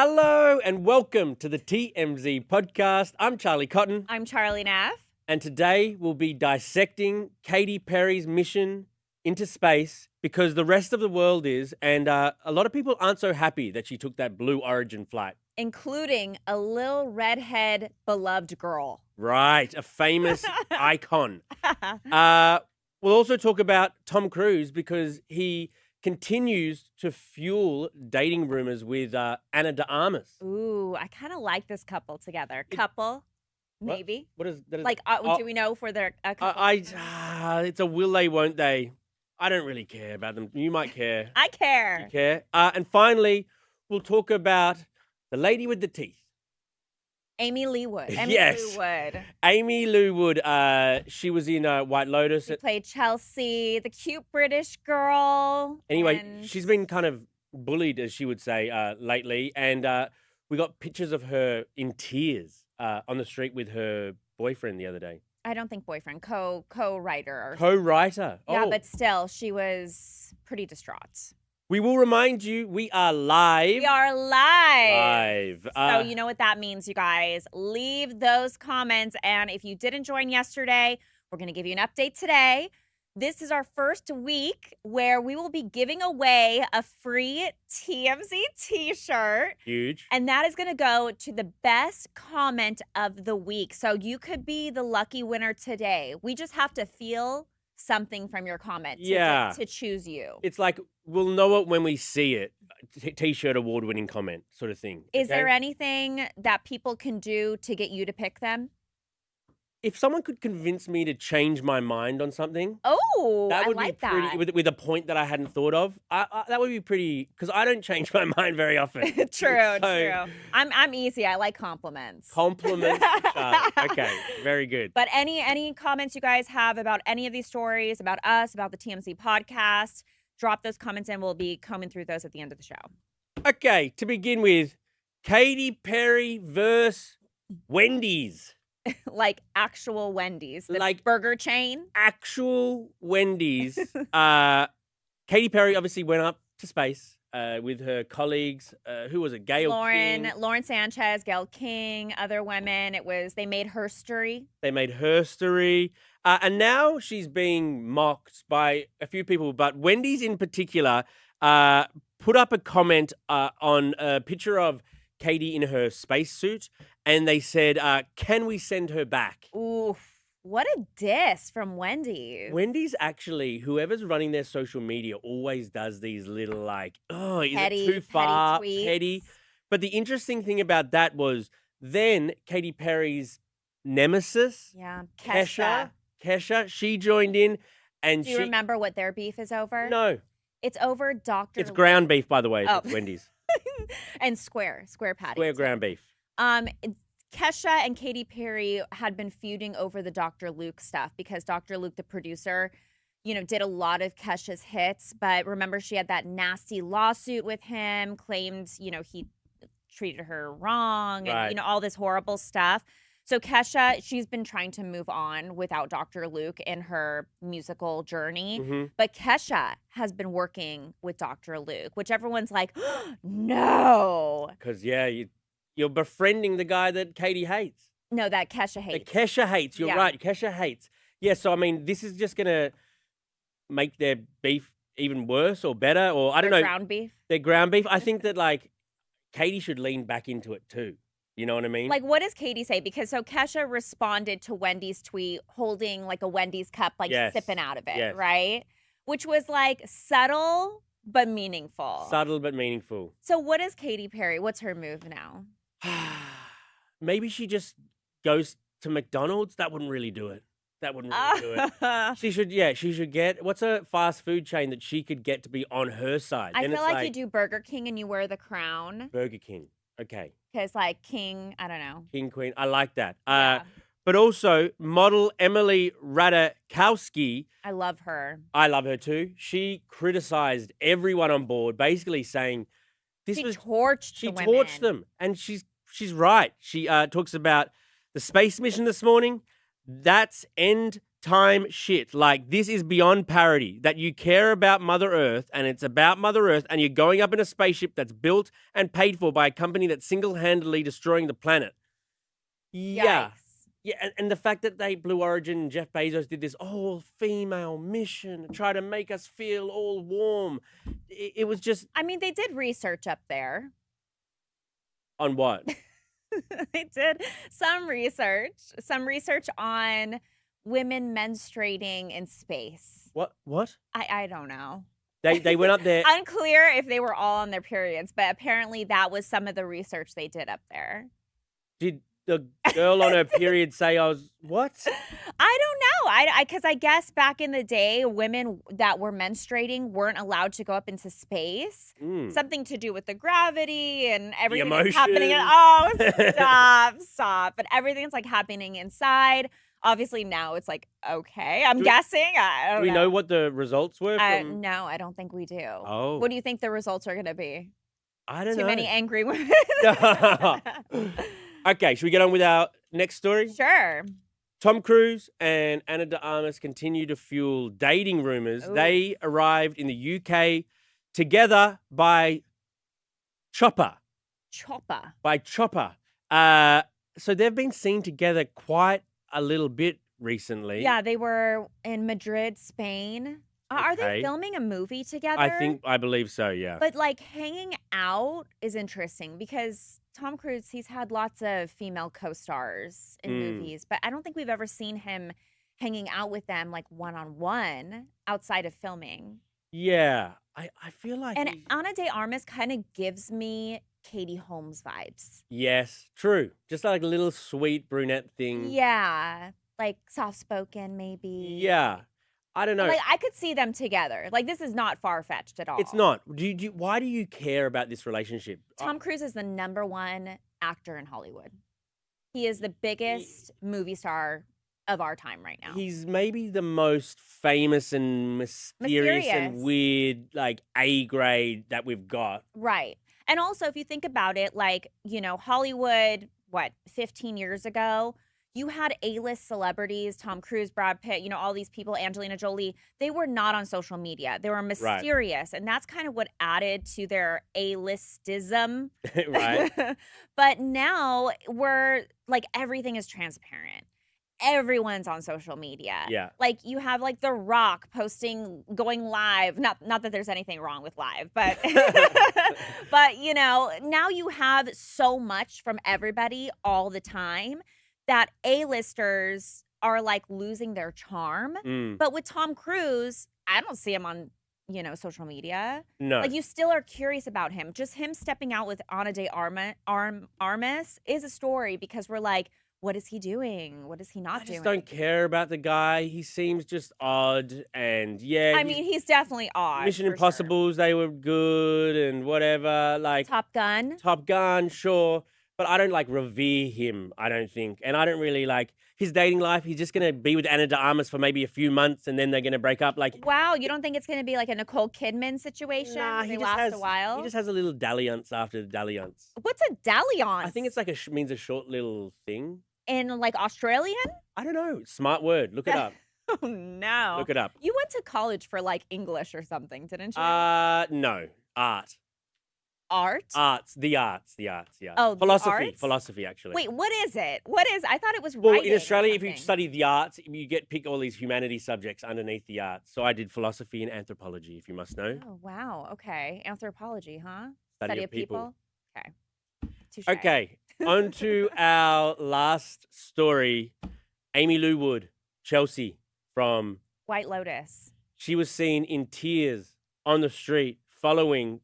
Hello and welcome to the TMZ Podcast. I'm Charlie Cotton. I'm Charlie Neff. And today we'll be dissecting Katy Perry's mission into space because the rest of the world is, and a lot of people aren't so happy that she took that Blue Origin flight. Including a little redhead beloved girl. Right, a famous icon. We'll also talk about Tom Cruise because he continues to fuel dating rumors with Ana de Armas. Ooh, I kind of like this couple together. Couple, maybe. What is that? Like, do we know for their a couple? It's a will they, won't they? I don't really care about them. You might care. I care. You care. And finally, we'll talk about the lady with the teeth. Amy Lee Wood. Yes. Amy Lou Wood. She was in White Lotus. She played Chelsea, the cute British girl. Anyway, and she's been kind of bullied, as she would say, lately. And we got pictures of her in tears on the street with her boyfriend the other day. I don't think boyfriend, co-writer. Co-writer. Yeah, Oh. but still, she was pretty distraught. We will remind you, we are live. We are live. Live. So you know what that means, you guys. Leave those comments. And if you didn't join yesterday, we're going to give you an update today. This is our first week where we will be giving away a free TMZ t-shirt. Huge. And that is going to go to the best comment of the week. So you could be the lucky winner today. We just have to feel something from your comment to choose you. It's like we'll know it when we see it. T-shirt award-winning comment sort of thing. Is there anything that people can do to get you to pick them? If someone could convince me to change my mind on something, that would like be pretty, that. with a point that I hadn't thought of. That would be pretty, because I don't change my mind very often. True. So, I'm easy. I like compliments. Compliments, Charlotte. Okay, very good. But any comments you guys have about any of these stories, about us, about the TMZ podcast, drop those comments and we'll be combing through those at the end of the show. Okay, to begin with, Katy Perry versus Wendy's. Like actual Wendy's, the Like burger chain. Actual Wendy's. Katy Perry obviously went up to space with her colleagues. Who was it? Gayle King. Lauren Sanchez, Gayle King, other women. They made herstory. They made herstory. And now she's being mocked by a few people, but Wendy's in particular put up a comment on a picture of Katy in her spacesuit, and they said, can we send her back? Oof, what a diss from Wendy's. Wendy's actually, whoever's running their social media always does these little like, oh, is it too far? Petty. But the interesting thing about that was then Katy Perry's nemesis, Kesha, she joined in. And Do you remember what their beef is over? No. It's over Dr. It's ground beef, by the way, at Wendy's. And square patties. Square ground beef. Kesha and Katy Perry had been feuding over the Dr. Luke stuff because Dr. Luke, the producer, did a lot of Kesha's hits. But remember, she had that nasty lawsuit with him, claimed, he treated her wrong and, all this horrible stuff. So Kesha, she's been trying to move on without Dr. Luke in her musical journey. Mm-hmm. But Kesha has been working with Dr. Luke, which everyone's like, no. Because, you're befriending the guy that Katy hates. No, that Kesha hates. That Kesha hates. You're right. Kesha hates. Yeah, so, I mean, this is just going to make their beef even worse or better. Or, I don't know. Ground beef? Their ground beef. I think that, Katy should lean back into it, too. You know what I mean? What does Katy say? Because Kesha responded to Wendy's tweet holding a Wendy's cup, sipping out of it, right? Which was subtle but meaningful. Subtle but meaningful. So what is Katy Perry? What's her move now? Maybe she just goes to McDonald's. That wouldn't really do it. She should get, what's a fast food chain that she could get to be on her side? I feel like you do Burger King and you wear the crown. Burger King. Okay. Because King, I don't know. King, Queen. I like that. Yeah. But also model Emily Ratajkowski. I love her. I love her too. She criticized everyone on board, basically saying She torched them. And she's right. She talks about the space mission this morning. That's end time shit. Like, this is beyond parody, that you care about Mother Earth and it's about Mother Earth and you're going up in a spaceship that's built and paid for by a company that's single-handedly destroying the planet. Yeah. Yikes. Yeah, and the fact that Blue Origin, Jeff Bezos did this all-female mission to try to make us feel all warm. It was just... I mean, they did research up there. On what? They did some research on women menstruating in space. What? I don't know. They went up there. Unclear if they were all on their periods, but apparently that was some of the research they did up there. Did the girl on her period say what? I don't know. Because I guess back in the day, women that were menstruating weren't allowed to go up into space. Something to do with the gravity and everything that's happening. Stop. But everything's like happening inside. Obviously now it's like, okay, I'm guessing. I don't know. Do we know what the results were? No, I don't think we do. Oh. What do you think the results are going to be? I don't know. Too many angry women. Okay, should we get on with our next story? Sure. Tom Cruise and Ana de Armas continue to fuel dating rumors. Ooh. They arrived in the UK together by chopper. By chopper. So they've been seen together quite a little bit recently. Yeah, they were in Madrid, Spain. Are they filming a movie together? I believe so, yeah. But like hanging out is interesting because Tom Cruise, he's had lots of female co-stars in movies, but I don't think we've ever seen him hanging out with them like one-on-one outside of filming. Yeah, I feel like... And Ana de Armas kind of gives me Katie Holmes vibes. Yes, true. Just like a little sweet brunette thing. Yeah, like soft-spoken maybe. Yeah. I don't know. Like, I could see them together. Like, this is not far-fetched at all. It's not. Why do you care about this relationship? Tom Cruise is the #1 actor in Hollywood. He is the biggest movie star of our time right now. He's maybe the most famous and mysterious. And weird, like, A-grade that we've got. Right. And also, if you think about it, like, Hollywood, 15 years ago, you had A-list celebrities, Tom Cruise, Brad Pitt, all these people, Angelina Jolie. They were not on social media. They were mysterious. Right. And that's kind of what added to their A-listism. Right. But now we're like, everything is transparent. Everyone's on social media. Yeah. Like you have like The Rock going live. Not that there's anything wrong with live, but but now you have so much from everybody all the time that A-listers are like losing their charm. But with Tom Cruise, I don't see him on, social media. No. Like you still are curious about him. Just him stepping out with Ana de Armas is a story because we're like, what is he doing? What is he not doing? I just don't care about the guy. He seems just odd and I mean, he's definitely odd. Mission Impossibles, they were good and whatever. Like Top Gun, sure. But I don't revere him, I don't think. And I don't really like his dating life. He's just going to be with Ana de Armas for maybe a few months and then they're going to break up. Wow, you don't think it's going to be like a Nicole Kidman situation? Nah, he lasts a while? He just has a little dalliance after the dalliance. What's a dalliance? I think it's means a short little thing. In Australian? I don't know. Smart word. Look it up. Oh, no. Look it up. You went to college for English or something, didn't you? No. Art. The arts, yeah. Oh, Philosophy, actually. Wait, what is it? I thought it was Well, in Australia, if you study the arts, you get pick all these humanities subjects underneath the arts. So I did philosophy and anthropology, if you must know. Oh, wow. Okay. Anthropology, huh? Study of people. Okay. Touché. Okay. On to our last story. Amy Lou Wood, Chelsea from White Lotus. She was seen in tears on the street following,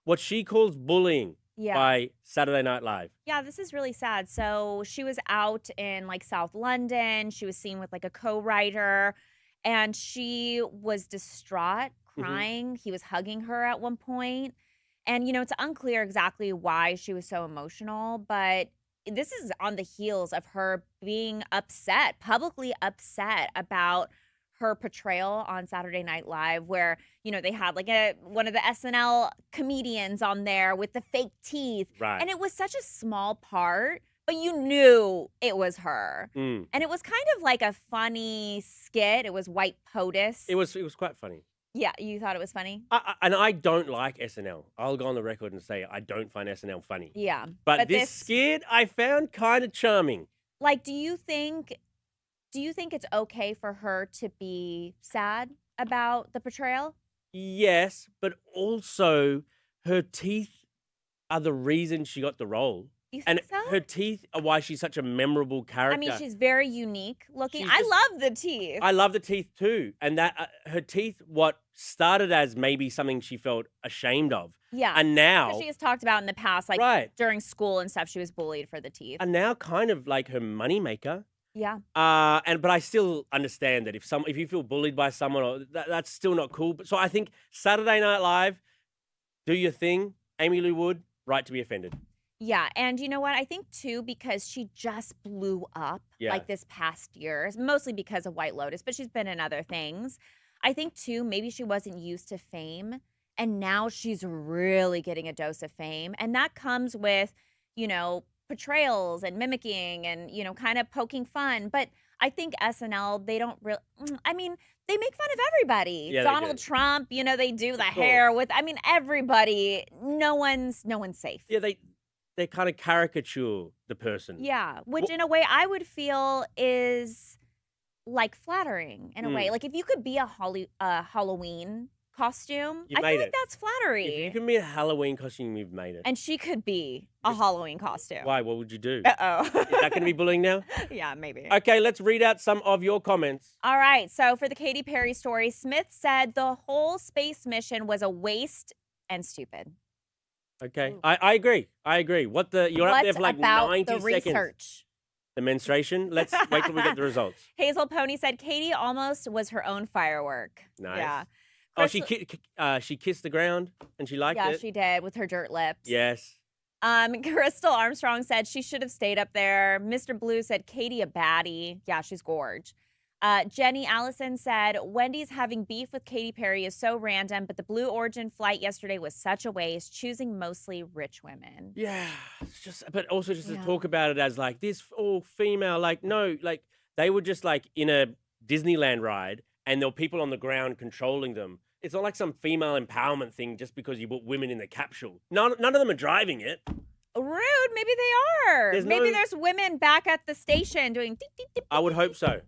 what she calls bullying by Saturday Night Live. Yeah, this is really sad. So she was out in South London. She was seen with a co-writer and she was distraught, crying. He was hugging her at one point. And, it's unclear exactly why she was so emotional, but this is on the heels of her being publicly upset about her portrayal on Saturday Night Live where, they had one of the SNL comedians on there with the fake teeth. Right. And it was such a small part, but you knew it was her. Mm. And it was kind of like a funny skit. It was white POTUS. It was quite funny. Yeah, you thought it was funny? And I don't like SNL. I'll go on the record and say I don't find SNL funny. Yeah. But this skit I found kind of charming. Like, do you think it's okay for her to be sad about the portrayal? Yes, but also her teeth are the reason she got the role. You think And so? her teeth are why she's such a memorable character. I mean, she's very unique looking. She's I just- love the teeth. I love the teeth too. And that her teeth, what started as maybe something she felt ashamed of. Yeah. And now, She has talked about in the past, like right. during school and stuff, she was bullied for the teeth. And now kind of like her moneymaker. Yeah. But I still understand that if you feel bullied by someone, or that's still not cool. But so I think Saturday Night Live, do your thing. Amy Lou Wood, right to be offended. Yeah, and you know what? I think too, because she just blew up like this past year, mostly because of White Lotus, but she's been in other things. I think too, maybe she wasn't used to fame, and now she's really getting a dose of fame. And that comes with, portrayals and mimicking and, kind of poking fun. But I think SNL, they don't really, they make fun of everybody. Yeah, Donald Trump, they do the hair with, everybody. No one's safe. Yeah, they kind of caricature the person. Yeah, which in a way I would feel is like flattering in a way. Like if you could be a Halloween costume, I feel like that's flattery. If you can be a Halloween costume, you've made it. And she could be a Halloween costume. Why? What would you do? Uh-oh. Is that going to be bullying now? Yeah, maybe. Okay, let's read out some of your comments. All right, so for the Katy Perry story, Smith said the whole space mission was a waste and stupid. Okay, I agree. You're up there for like 90 the seconds. Research? The menstruation? Let's wait till we get the results. Hazel Pony said Katy almost was her own firework. Nice. Yeah. She kissed the ground and she liked it. Yeah, she did with her dirt lips. Yes. Crystal Armstrong said she should have stayed up there. Mr. Blue said Katy a baddie. Yeah, she's gorge. Jenny Allison said Wendy's having beef with Katy Perry is so random, but the Blue Origin flight yesterday was such a waste, choosing mostly rich women. Yeah, but also to talk about it as like this all female, like no, like they were just like in a Disneyland ride and there were people on the ground controlling them. It's not like some female empowerment thing just because you put women in the capsule. None of them are driving it. Rude. Maybe they are. Maybe there's women back at the station doing deep, deep, deep. I would hope so.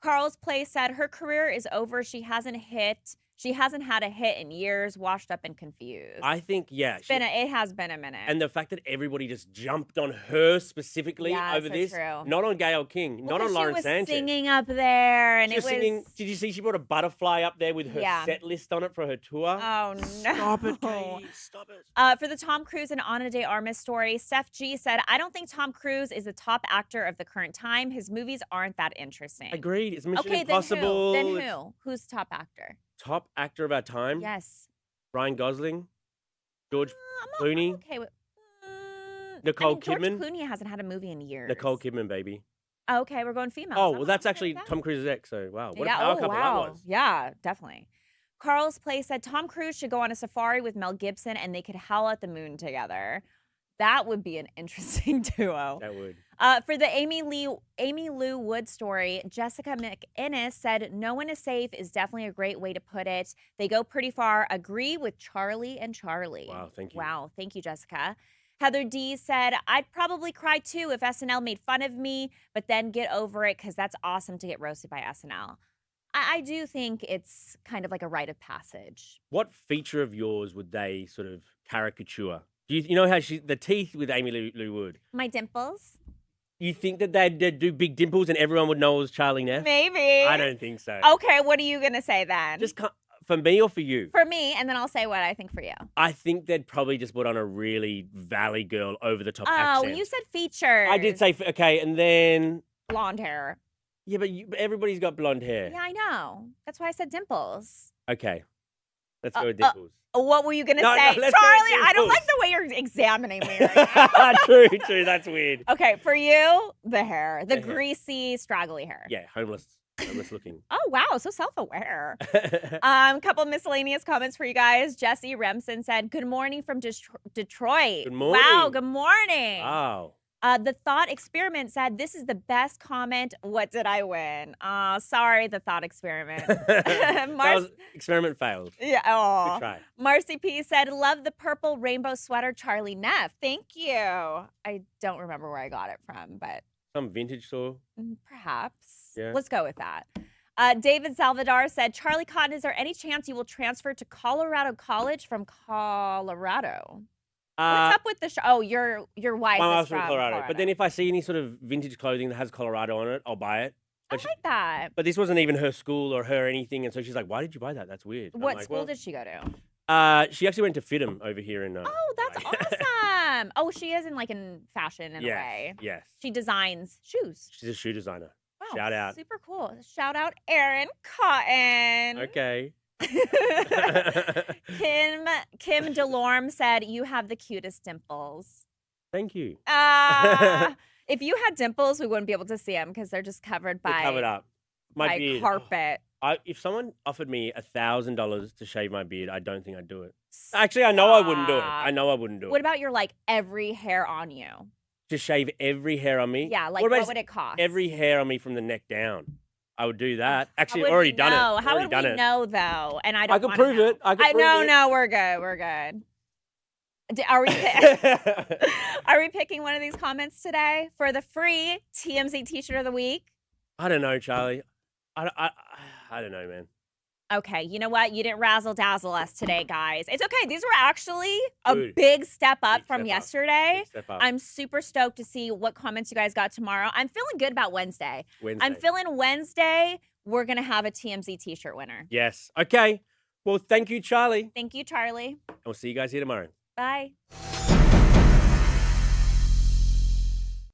Carl's Place said her career is over. She hasn't had a hit in years, washed up and confused. I think, it has been a minute. And the fact that everybody just jumped on her specifically over so this, true. not on Gayle King, not on Lauren Sanchez. She was singing up there, and she was singing. Did you see she brought a butterfly up there with her set list on it for her tour? Oh, no. Stop it, Katie. Stop it. For the Tom Cruise and Ana de Armas story, Steph G said, I don't think Tom Cruise is the top actor of the current time. His movies aren't that interesting. Agreed. It's Mission Impossible. Then who? Who's the top actor? Top actor of our time? Yes. Ryan Gosling? George Clooney? I'm okay with Nicole Kidman? George Clooney hasn't had a movie in years. Nicole Kidman, baby. Oh, okay, we're going female. Oh, well, that's actually Tom Cruise's ex, so wow. What a power couple that was. Yeah, definitely. Carl's Place said Tom Cruise should go on a safari with Mel Gibson and they could howl at the moon together. That would be an interesting duo. That would. For the Amy Lou Wood story, Jessica McInnes said, no one is safe is definitely a great way to put it. They go pretty far. Agree with Charlie and Charlie. Wow, thank you. Wow, thank you, Jessica. Heather D said, I'd probably cry too if SNL made fun of me, but then get over it because that's awesome to get roasted by SNL. I do think it's kind of like a rite of passage. What feature of yours would they sort of caricature? Do you know how the teeth with Amy Lou Wood? My dimples? You think that they'd do big dimples and everyone would know it was Charlie Neff? Maybe. I don't think so. Okay, what are you going to say then? Just for me or for you? For me, and then I'll say what I think for you. I think they'd probably just put on a really Valley Girl over-the-top accent. Oh, you said features. I did say, okay, and then... Blonde hair. Yeah, but everybody's got blonde hair. Yeah, I know. That's why I said dimples. Okay. Let's go with dimples. What were you going to say? No, Charlie, I don't like the way you're examining me right now. True. That's weird. Okay, for you, the hair. The greasy, straggly hair. Yeah, homeless looking. Oh, wow, so self-aware. Couple miscellaneous comments for you guys. Jesse Remsen said, good morning from Detroit. Good morning. Wow, good morning. Wow. The Thought Experiment said, this is the best comment. What did I win? Sorry, The Thought Experiment. Experiment failed. Yeah. Good try. Marcy P said, love the purple rainbow sweater, Charlie Neff. Thank you. I don't remember where I got it from, but. Some vintage store. Perhaps. Yeah. Let's go with that. David Salvador said, Charlie Cotton, is there any chance you will transfer to Colorado College from Colorado? What's up with the show? Oh, your wife is from Colorado. But then if I see any sort of vintage clothing that has Colorado on it, I'll buy it. I like that. But this wasn't even her school or her anything. And so she's like, why did you buy that? That's weird. What school did she go to? She actually went to FITM over here in... oh, that's awesome. Oh, she is in fashion in a way. Yes. She designs shoes. She's a shoe designer. Wow, shout out. Super cool. Shout out Erin Cotton. Okay. Kim Delorme said, you have the cutest dimples. Thank you. If you had dimples, we wouldn't be able to see them because they're just covered by covered up. My beard. Carpet. If someone offered me $1,000 to shave my beard, I don't think I'd do it. Actually, I know I wouldn't do it. What about your every hair on you? To shave every hair on me? Yeah, what would it cost? Every hair on me from the neck down. I would do that. Actually, How already done it. How would we know though? And I could prove it. No, we're good. We're good. Are we picking one of these comments today for the free TMZ T-shirt of the week? I don't know, Charlie. I don't know, man. Okay, you know what? You didn't razzle dazzle us today, guys. It's okay. These were actually a big step up from yesterday. I'm super stoked to see what comments you guys got tomorrow. I'm feeling good about Wednesday. I'm feeling Wednesday, we're going to have a TMZ T-shirt winner. Yes. Okay. Well, thank you, Charlie. Thank you, Charlie. I'll see you guys here tomorrow. Bye.